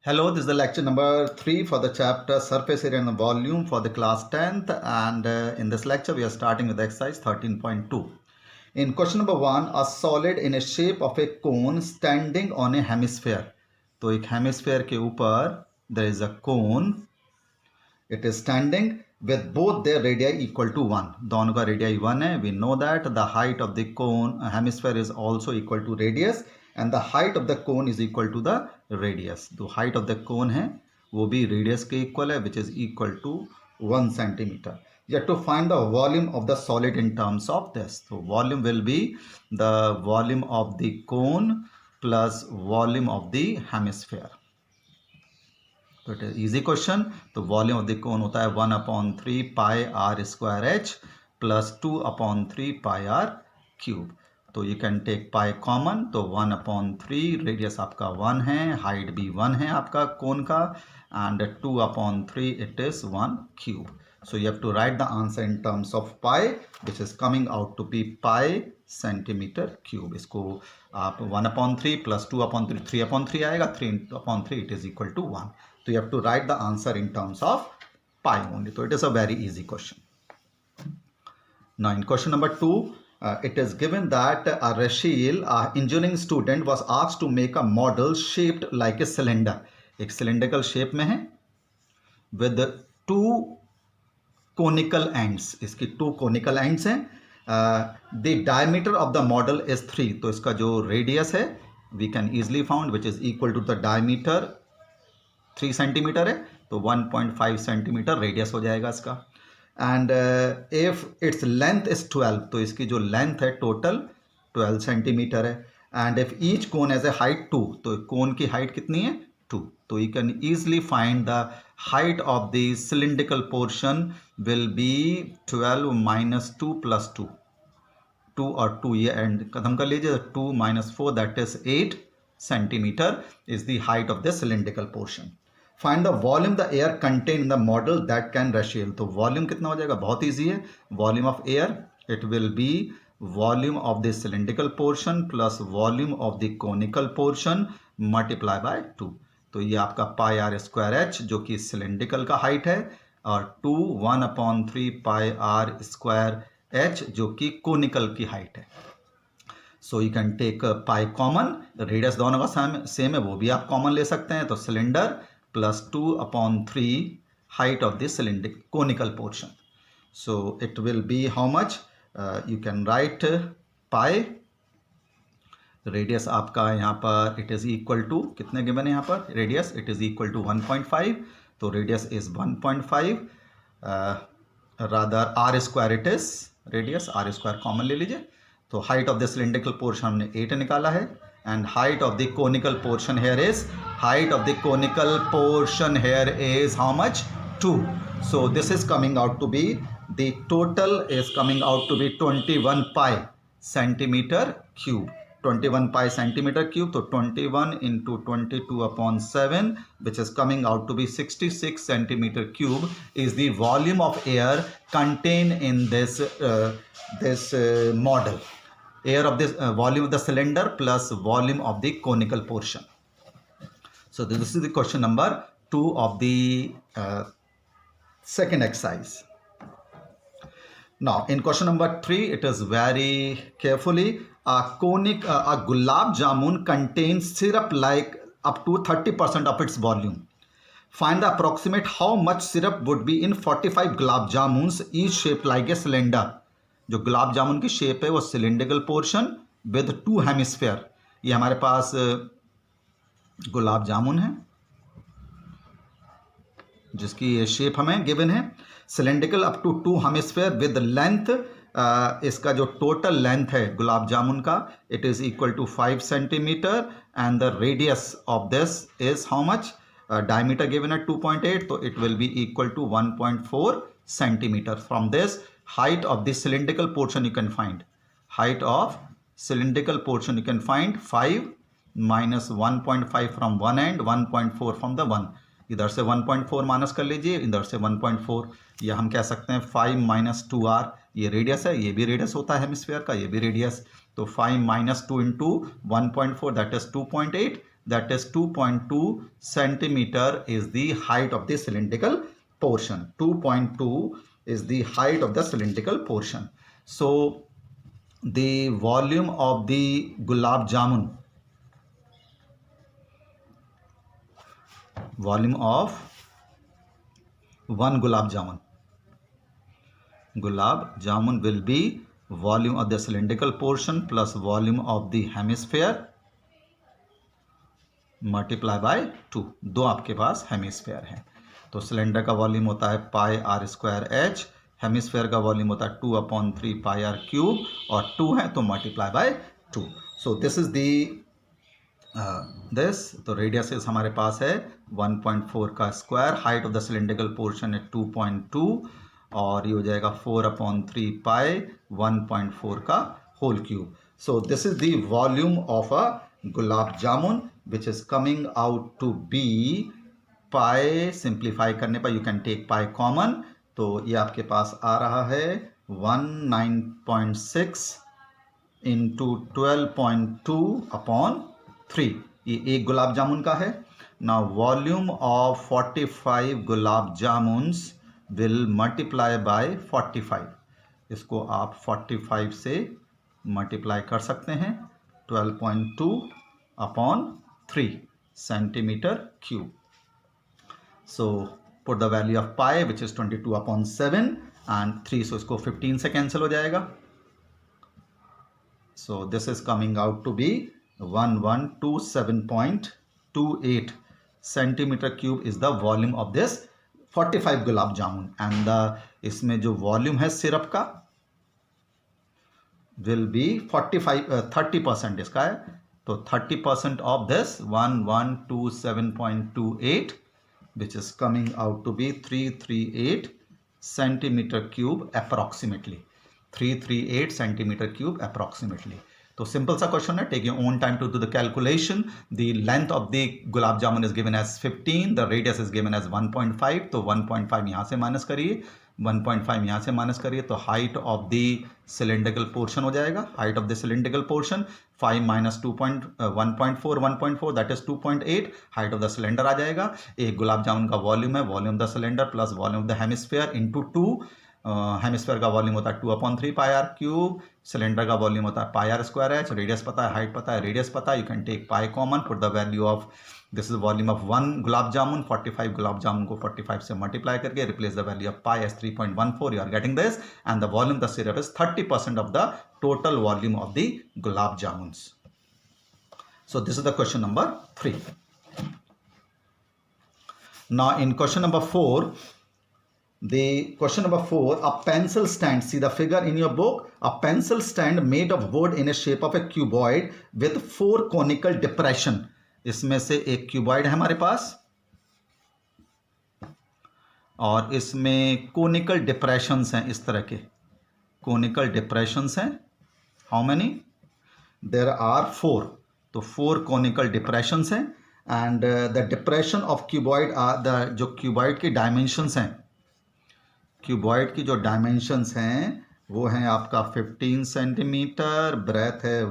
Hello, this is the lecture number 3 for the chapter Surface Area and Volume for the class 10th, and in this lecture we are starting with exercise 13.2. In question number 1, a solid in a shape of a cone standing on a hemisphere. तो एक hemisphere के ऊपर there is a cone, it is standing with both their radii equal to 1. दोनों का radii 1 है. We know that the height of the cone hemisphere is also equal to radius and the height of the cone is equal to the radius. तो height of the cone है वो भी radius के equal है, which is equal to 1 centimeter. You have to find the volume of the solid in terms of this. So volume will be the volume of the cone plus volume of the hemisphere. तो it is easy question. तो volume of the cone होता है 1/3 pi r square h plus 2/3 pi r cube. तो you can take pi common. तो 1/3 radius आपका 1 है, height भी 1 है आपका कोन का, and 2/3 it is 1 cube. So you have to write the answer in terms of pi which is coming out to be pi centimetre cube. इसको आप 1/3 plus 2/3 3/3 आएगा. 3/3 it is equal to 1. So you have to write the answer in terms of pi only. So it is a very easy question. Now in question number 2, it is given that Rashil, engineering student, was asked to make a model shaped like a cylinder. एक cylindrical shape में है with two conical ends. इसकी two conical ends हैं. The diameter of the model is 3. तो इसका जो radius है we can easily found which is equal to the diameter 3 centimetre है. तो 1.5 सेंटीमीटर रेडियस हो जाएगा इसका. And if its length is 12, तो इसकी जो लेंथ है टोटल 12 सेंटीमीटर है. And if each cone as a height 2, तो कोन की हाइट कितनी है 2. तो you can easily find the height of the cylindrical portion will be 12 minus 2 plus 2. 2 और 2 ये एंड खत्म कर लीजिए. 2 minus 4 that is 8 centimeter is the height of the cylindrical portion. Find the volume the air contained in the model that can ratio. तो volume कितना हो जाएगा, बहुत easy है. Volume of air, it will be volume of the cylindrical portion plus volume of the conical portion multiply by 2. तो ये आपका पाई r square H जो कि सिलिंड्रिकल का हाइट है, और 2 1/3 पाई आर स्क्वायर एच जो कि कोनिकल की हाइट है. So you can take pi common. Radius दोनों का सेम है, वो भी आप कॉमन ले सकते हैं. तो cylinder plus 2/3 height of the cylindric conical portion. So it will be how much, you can write pi. Radius आपका यहाँ पर इट इज इक्वल टू कितने गिवन है यहाँ पर radius, it is equal to 1.5. तो radius is 1.5 rather r square it is radius. R square common ले लीजिए. तो height of the cylindrical portion हमने 8 निकाला है, and height of the conical portion here is, height of the conical portion here is how much 2. So this is coming out to be, the total is coming out to be 21 pi centimetre cube. 21 pi centimetre cube. तो 21 into 22/7 which is coming out to be 66 centimeter cube is the volume of air contained in this model. Air of this volume of the cylinder plus volume of the conical portion. So this is the question number 2 of the second exercise. Now in question number 3, it is very carefully, a gulab jamun contains syrup like up to 30% of its volume. Find the approximate how much syrup would be in 45 gulab jamuns each shaped like a cylinder. जो गुलाब जामुन की shape है वो cylindrical portion with 2 hemisphere. ये हमारे पास गुलाब जामुन है जिसकी ये shape हमें गिवन है. Cylindrical up to 2 hemisphere with length, इसका जो टोटल लेंथ है गुलाब जामुन का it is equal to 5 centimetre, and the radius of this is how much, diameter given है 2.8. तो इट विल बी इक्वल टू 1.4 centimeter. From this, height of the cylindrical portion you can find. Height of cylindrical portion you can find 5 minus 1.5 from one end, 1.4 from the one. इधर से 1.4 minus कर लीजिए, इधर से 1.4. या हम कह सकते हैं 5 minus 2r. ये रेडियस है, ये भी रेडियस होता है हेमिस्फीयर का, ये भी रेडियस. तो 5 minus 2 into 1.4 that is 2.8. that is 2.2 centimeter is the height of the cylindrical portion. 2.2 is the height of the cylindrical portion. So the volume of the gulab jamun, volume of one gulab jamun will be volume of the cylindrical portion plus volume of the hemisphere multiply by 2. दो आपके पास hemisphere है, तो cylinder का volume होता है pi r square H, hemisphere का volume होता है 2/3 पाई आर क्यूब, और 2 है तो multiply by 2. So this is दी तो रेडियस हमारे पास है 1.4 का square, height of the cylindrical portion है 2.2, और ये हो जाएगा 4/3 पाई 1.4 का whole cube. So this is the volume of a gulab jamun which is coming out to be pi. Simplify करने पर you can take pi common, तो ये आपके पास आ रहा है 19.6 इंटू 12.2/3. ये एक गुलाब जामुन का है. Now volume of 45 gulab jamuns will multiply by 45. इसको आप 45 से मल्टीप्लाई कर सकते हैं. 12.2/3 centimeter cube. So put the value of pi which is 22/7 and 3, so इसको 15 से कैंसिल हो जाएगा. So this is coming out to be 1127.28 centimeter cube is the volume of this 45 gulab jamun. and इसमें जो वॉल्यूम है सिरप का will be 30% इसका है, तो 30% of this 1127.28 which is coming out to be 338 centimeter cube approximately. 338 centimeter cube approximately. तो simple सा question है. Take your own time to do the calculation. The length of the gulab jamun is given as 15, the radius is given as 1.5, तो 1.5 यहाँ से minus करिए, 1.5 यहाँ से minus करिए, तो height of the cylindrical portion हो जाएगा. Height of the cylindrical portion 5 minus 1.4 that is 2.8. Height of the cylinder आ जाएगा. एक गुलाब जामुन का वॉल्यूम है, volume of the cylinder plus volume of the hemisphere into 2. Hemisphere का वॉल्यूम होता है 2/3 पाई आर क्यूब, सिलेंडर का वॉल्यूम होता है pi r square h. Radius पता है, हाइट पता है, रेडियस पता है, you can take pi common, put the value of this is volume of 1 gulab jamun. 45 gulab jamun को 45 से मल्टीप्लाई करके replace the value of pi as 3.14. You are getting this, and the volume the syrup is 30% of the total volume of the gulab jamuns. So this is the question number 3. Now in question number 4, the question number 4, a pencil stand, see the figure in your book, a pencil stand made of wood in a shape of a cuboid with 4 conical depression. इसमें से एक cuboid है हमारे पास और इसमें conical depressions हैं. इस तरह के कोनिकल डिप्रेशंस हैं. How many? There are 4. तो 4 कोनिकल डिप्रेशंस हैं. And the depression of cuboid are the जो क्यूबॉइड की डायमेंशंस हैं, क्यूबॉइड की जो डायमेंशंस हैं वो हैं आपका 15 सेंटीमीटर, ब्रेथ है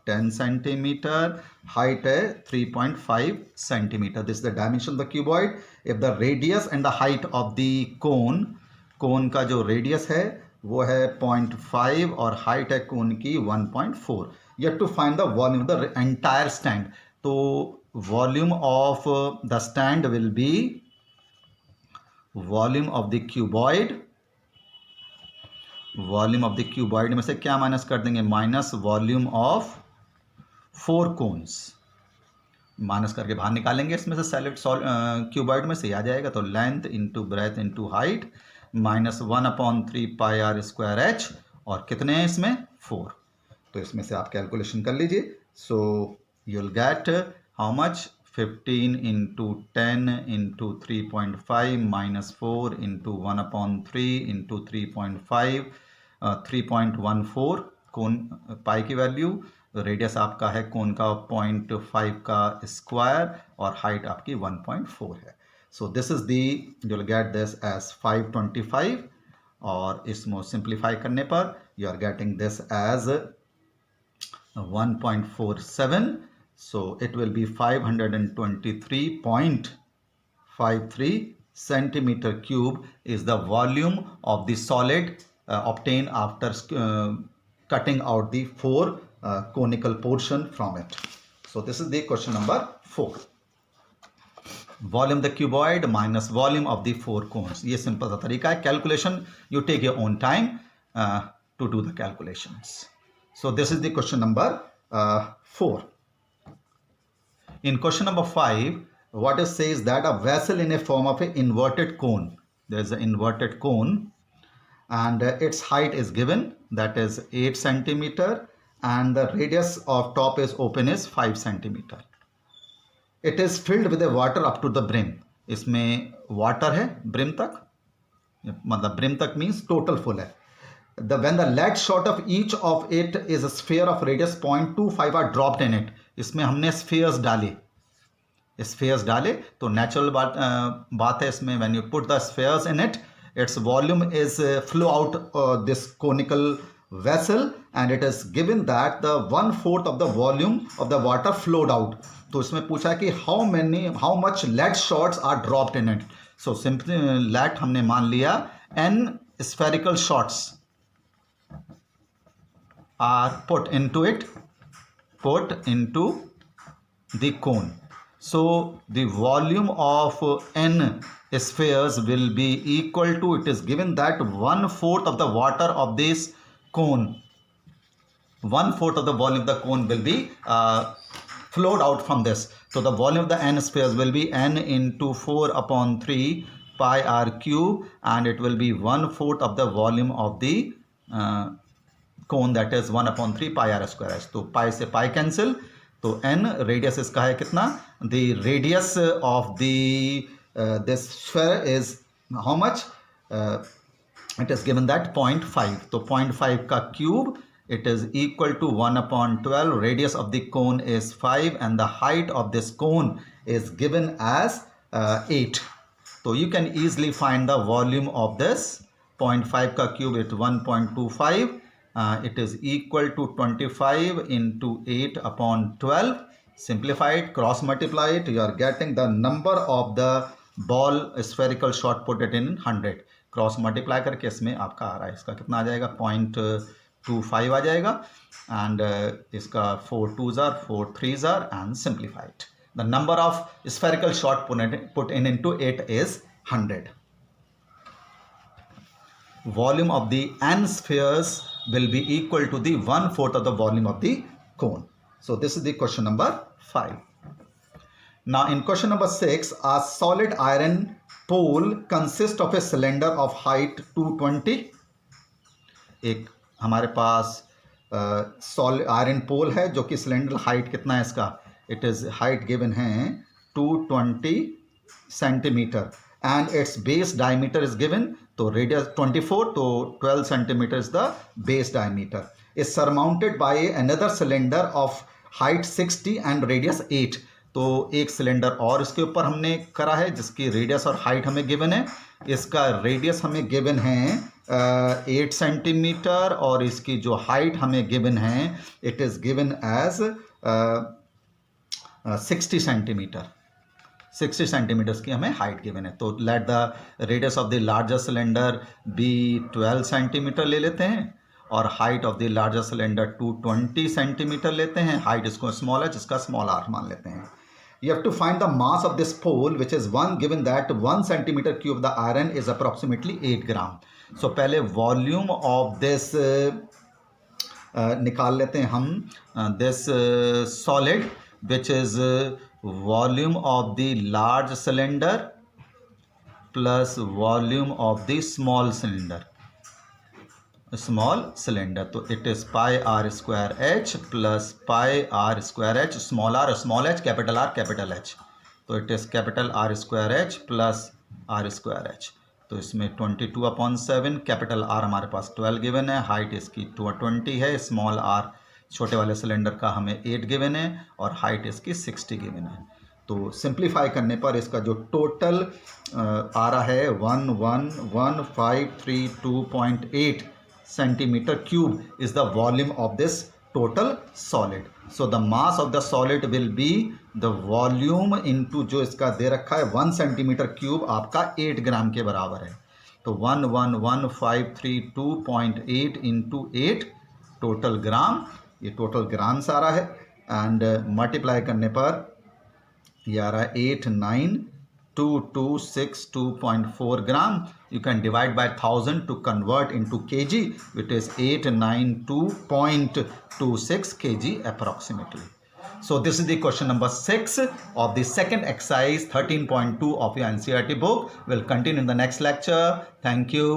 10 सेंटीमीटर, हाइट है 3.5 centimetre. This the dimension of the cuboid. If the radius and the height of the कोन का जो रेडियस है वो है 0.5 और हाइट है कोन की 1.4. You have to find the volume of the entire stand. तो volume of the stand will be volume of the cuboid. Volume of the cuboid में से क्या माइनस कर देंगे? Minus volume of 4 cones. Minus करके बाहर निकालेंगे इसमें से सॉलिड क्यूबॉइड में से आ जाएगा. तो length into breadth into height minus 1/3 pi r square h, और कितने हैं इसमें? 4. तो इसमें से आप कैलकुलेशन कर लीजिए. So you will gate how much? 15 into 10 into 3.5 minus 4 into 1/3 into 3.5 3.14 कोन पाई की वैल्यू. रेडियस आपका है कोन का 0.5 का स्क्वायर और हाइट आपकी 1.4 है. So this is the you will get this as 525, और इसमें सिंप्लीफाई करने पर you are getting this as 1.47. So it will be 523.53 centimeter cube is the volume of the solid obtained after cutting out the 4 conical portion from it. So this is the question number 4. Volume the cuboid minus volume of the 4 cones. ये simple सा तरीका है. Calculation, you take your own time to do the calculations. So this is the question number 4. In question number 5, what it says that a vessel in a form of an inverted cone. There is an inverted cone and its height is given, that is 8 centimeter, and the radius of top is open is 5 centimeter. It is filled with the water up to the brim. इसमें water है brim तक, मतलब brim तक means total full है. When the lead shot of each of it is a sphere of radius 0.25 are dropped in it. इसमें हमने spheres डाले तो natural बात है इसमें, when you put the spheres in it, its volume is flow out this conical vessel and it is given that the 1/4 of the volume of the water flowed out. तो इसमें पूछा कि how much lead shots are dropped in it. So simply lead हमने मान लिया n spherical shots are put into the cone. So the volume of n spheres will be equal to, it is given that 1/4 of the water of this cone, 1/4 of the volume of the cone will be flowed out from this. So the volume of the n spheres will be n into 4/3 pi r cube, and it will be 1/4 of the volume of the cone, that is 1/3 pi r square h. तो pi से pi cancel, तो n radius इसका है कितना, the radius of the this sphere is how much, it is given that 0.5. तो 0.5 का cube, it is equal to 1/12. Radius of the cone is 5 and the height of this cone is given as 8. So you can easily find the volume of this 0.5 का cube, it 1.25. It is equal to 25 into 8/12. Simplify it, cross multiply it, you are getting the number of the ball spherical shot, put it in 100. Cross multiply करके इसमें आपका आ रहा है, इसका कितना आ जाएगा 0.25 आ जाएगा, एंड इसका 4 2s are 4 3s are, and simplify it. The number of spherical shot put in into it is 100. Volume of the n spheres will be equal to the 1/4 of the volume of the cone. So this is the question number 5. Now in question number 6, a solid iron pole consists of a cylinder of height 220. एक हमारे पास solid iron pole है जो कि cylinder height कितना है इसका, it is height given है 220 centimeter and its base diameter is given, तो radius 24, तो 12 centimeter is the base diameter, is surmounted by another cylinder of height 60 and radius 8. तो एक सिलेंडर और इसके ऊपर हमने करा है जिसकी रेडियस और हाइट हमें गिवन है. इसका रेडियस हमें गिवन है 8 सेंटीमीटर और इसकी जो हाइट हमें गिवन है it is given as 60 centimetre. 60 centimetres की हमें हाइट गिवन है. तो let the radius of the larger cylinder be 12 centimetre ले लेते हैं और height of the larger cylinder 220 centimetre लेते हैं. हाइट इसको स्मॉल है जिसका स्मॉल r मान लेते हैं. You have to find the mass of this pole, which is 1, given that 1 centimeter cube of the iron is approximately 8 gram. So पहले volume of this निकाल लेते हैं हम, this solid, which is volume of the large cylinder plus volume of the small cylinder. तो it is pi r square h plus pi r square h, small r small h, capital R capital H. तो it is capital R square h plus r square h. तो इसमें 22/7, capital R हमारे पास 12 given है, height इसकी 20 है, small r छोटे वाले cylinder का हमें 8 गिवन है और हाइट इसकी 60 गिवन है. तो सिंप्लीफाई करने पर इसका जो टोटल आ रहा है 111,532.8 centimeter cube is the volume of this total solid. So the mass of the solid will be the volume into जो इसका दे रखा है 1 सेंटीमीटर क्यूब आपका 8 ग्राम के बराबर है। तो 111,532.8 इंटू 8 टोटल ग्राम, ये टोटल ग्राम्स आ रहा है। एंड मल्टीप्लाई करने पर ये आ रहा है 892262.4 ग्राम। You can divide by 1000 to convert into kg, which is 892.26 kg approximately. So this is the question number 6 of the second exercise 13.2 of your NCERT book. We'll continue in the next lecture. Thank you.